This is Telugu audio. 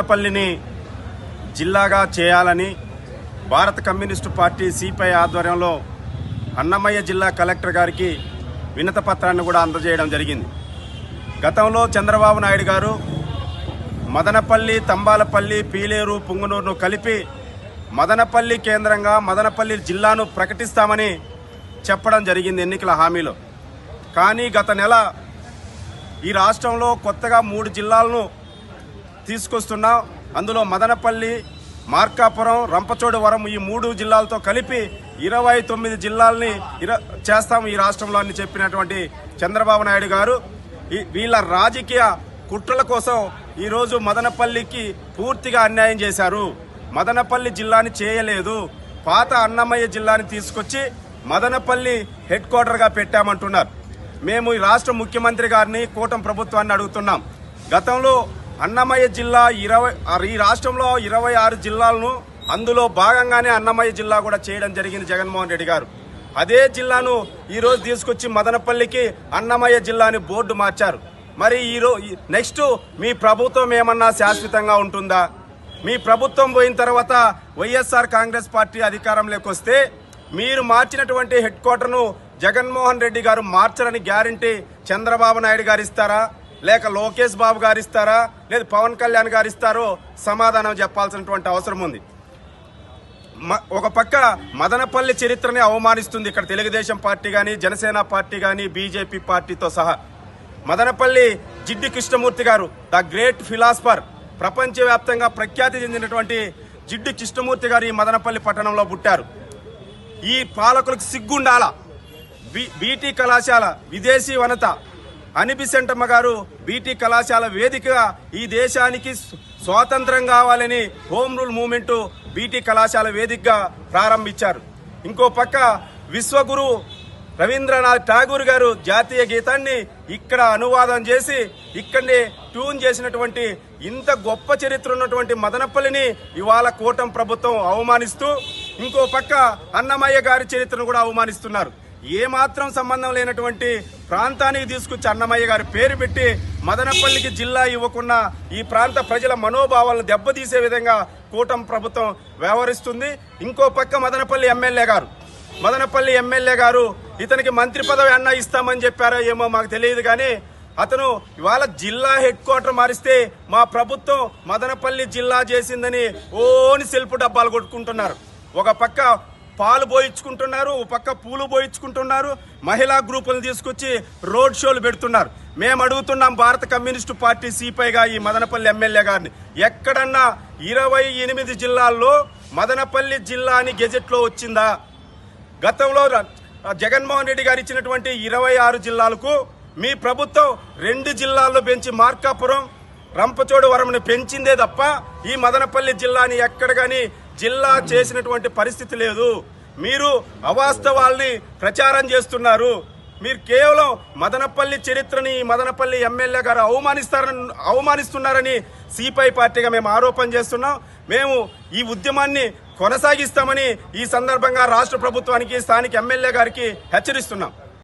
మదనపల్లిని జిల్లాగా చేయాలని భారత కమ్యూనిస్టు పార్టీ సిపిఐ ఆధ్వర్యంలో అన్నమయ్య జిల్లా కలెక్టర్ గారికి వినతి పత్రాన్ని కూడా అందజేయడం జరిగింది. గతంలో చంద్రబాబు నాయుడు గారు మదనపల్లి, తంబాలపల్లి, పీలేరు, పుంగనూరును కలిపి మదనపల్లి కేంద్రంగా మదనపల్లి జిల్లాను ప్రకటిస్తామని చెప్పడం జరిగింది ఎన్నికల హామీలో. కానీ గత నెల ఈ రాష్ట్రంలో కొత్తగా 3 జిల్లాలను తీసుకొస్తున్నాం. అందులో మదనపల్లి, మార్కాపురం, రంపచోడవరం ఈ 3 జిల్లాలతో కలిపి 29 జిల్లాలని చేస్తాం ఈ రాష్ట్రంలో అని చెప్పినటువంటి చంద్రబాబు నాయుడు గారు వీళ్ళ రాజకీయ కుట్రల కోసం ఈరోజు మదనపల్లికి పూర్తిగా అన్యాయం చేశారు. మదనపల్లి జిల్లాని చేయలేదు, పాత అన్నమయ్య జిల్లాని తీసుకొచ్చి మదనపల్లి హెడ్ క్వార్టర్గా పెట్టామంటున్నారు. మేము ఈ రాష్ట్ర ముఖ్యమంత్రి గారిని, కూటమి ప్రభుత్వాన్ని అడుగుతున్నాం. గతంలో అన్నమయ్య జిల్లా ఈ రాష్ట్రంలో 26 జిల్లాలను, అందులో భాగంగానే అన్నమయ్య జిల్లా కూడా చేయడం జరిగింది జగన్మోహన్ రెడ్డి గారు. అదే జిల్లాను ఈరోజు తీసుకొచ్చి మదనపల్లికి అన్నమయ్య జిల్లాని బోర్డు మార్చారు. మరి నెక్స్ట్ మీ ప్రభుత్వం ఏమన్నా శాశ్వతంగా ఉంటుందా? మీ ప్రభుత్వం పోయిన తర్వాత వైఎస్ఆర్ కాంగ్రెస్ పార్టీ అధికారంలోకి వస్తే మీరు మార్చినటువంటి హెడ్ క్వార్టర్ను జగన్మోహన్ రెడ్డి గారు మార్చరని గ్యారంటీ చంద్రబాబు నాయుడు గారు ఇస్తారా, లేక లోకేష్ బాబు గారు ఇస్తారా, లేదా పవన్ కళ్యాణ్ గారు ఇస్తారో సమాధానం చెప్పాల్సినటువంటి అవసరం ఉంది. ఒక పక్క మదనపల్లి చరిత్రని అవమానిస్తుంది ఇక్కడ తెలుగుదేశం పార్టీ కానీ, జనసేన పార్టీ కానీ, బీజేపీ పార్టీతో సహా. మదనపల్లి జిడ్డి కృష్ణమూర్తి గారు, ద గ్రేట్ ఫిలాసఫర్, ప్రపంచవ్యాప్తంగా ప్రఖ్యాతి చెందినటువంటి జిడ్డి కృష్ణమూర్తి గారు ఈ మదనపల్లి పట్టణంలో పుట్టారు. ఈ పాలకులకు సిగ్గుండాల. బీటీ కళాశాల విదేశీ వనిత అనిబిసెంటమ్మ గారు బీటీ కళాశాల వేదికగా ఈ దేశానికి స్వాతంత్రం కావాలని హోమ్ రూల్ మూవ్మెంట్ బీటీ కళాశాల వేదికగా ప్రారంభించారు. ఇంకో పక్క విశ్వగురు రవీంద్రనాథ్ ఠాగూర్ గారు జాతీయ గీతాన్ని ఇక్కడ అనువాదం చేసి ఇక్కడనే ట్యూన్ చేసినటువంటి ఇంత గొప్ప చరిత్ర ఉన్నటువంటి మదనపల్లిని ఇవాళ కూటమి ప్రభుత్వం అవమానిస్తూ, ఇంకో పక్క అన్నమయ్య గారి చరిత్రను కూడా అవమానిస్తున్నారు. ఏమాత్రం సంబంధం లేనటువంటి ప్రాంతానికి తీసుకొచ్చి అన్నమయ్య గారి పేరు పెట్టి మదనపల్లికి జిల్లా ఇవ్వకుండా ఈ ప్రాంత ప్రజల మనోభావాలను దెబ్బతీసే విధంగా కూటమి ప్రభుత్వం వ్యవహరిస్తుంది. ఇంకో పక్క మదనపల్లి ఎమ్మెల్యే గారు ఇతనికి మంత్రి పదవి అన్నా ఇస్తామని చెప్పారో ఏమో మాకు తెలియదు, కానీ అతను ఇవాళ జిల్లా హెడ్ క్వార్టర్ మారిస్తే మా ప్రభుత్వం మదనపల్లి జిల్లా చేసిందని ఓని సెల్ఫ్ డబ్బాలు కొట్టుకుంటున్నారు. ఒక పక్క పాలు పోయించుకుంటున్నారు, ఒక పక్క పూలు పోయించుకుంటున్నారు, మహిళా గ్రూపులను తీసుకొచ్చి రోడ్ షోలు పెడుతున్నారు. మేము అడుగుతున్నాం భారత కమ్యూనిస్టు పార్టీ సిపిఐగా ఈ మదనపల్లి ఎమ్మెల్యే గారిని, ఎక్కడన్నా 28 జిల్లాల్లో మదనపల్లి జిల్లా అని గెజెట్లో వచ్చిందా? గతంలో జగన్మోహన్ రెడ్డి గారు ఇచ్చినటువంటి 26 జిల్లాలకు మీ ప్రభుత్వం 2 జిల్లాల్లో పెంచి మార్కాపురం, రంపచోడవరంని పెంచిందే తప్ప ఈ మదనపల్లి జిల్లాని ఎక్కడ కానీ జిల్లా చేసినటువంటి పరిస్థితి లేదు. మీరు అవాస్తవాల్ని ప్రచారం చేస్తున్నారు. మీరు కేవలం మదనపల్లి చరిత్రని మదనపల్లి ఎమ్మెల్యే గారు అవమానిస్తున్నారని సిపిఐ పార్టీగా మేము ఆరోపణ చేస్తున్నాం. మేము ఈ ఉద్యమాన్ని కొనసాగిస్తామని ఈ సందర్భంగా రాష్ట్ర ప్రభుత్వానికి, స్థానిక ఎమ్మెల్యే గారికి హెచ్చరిస్తున్నాం.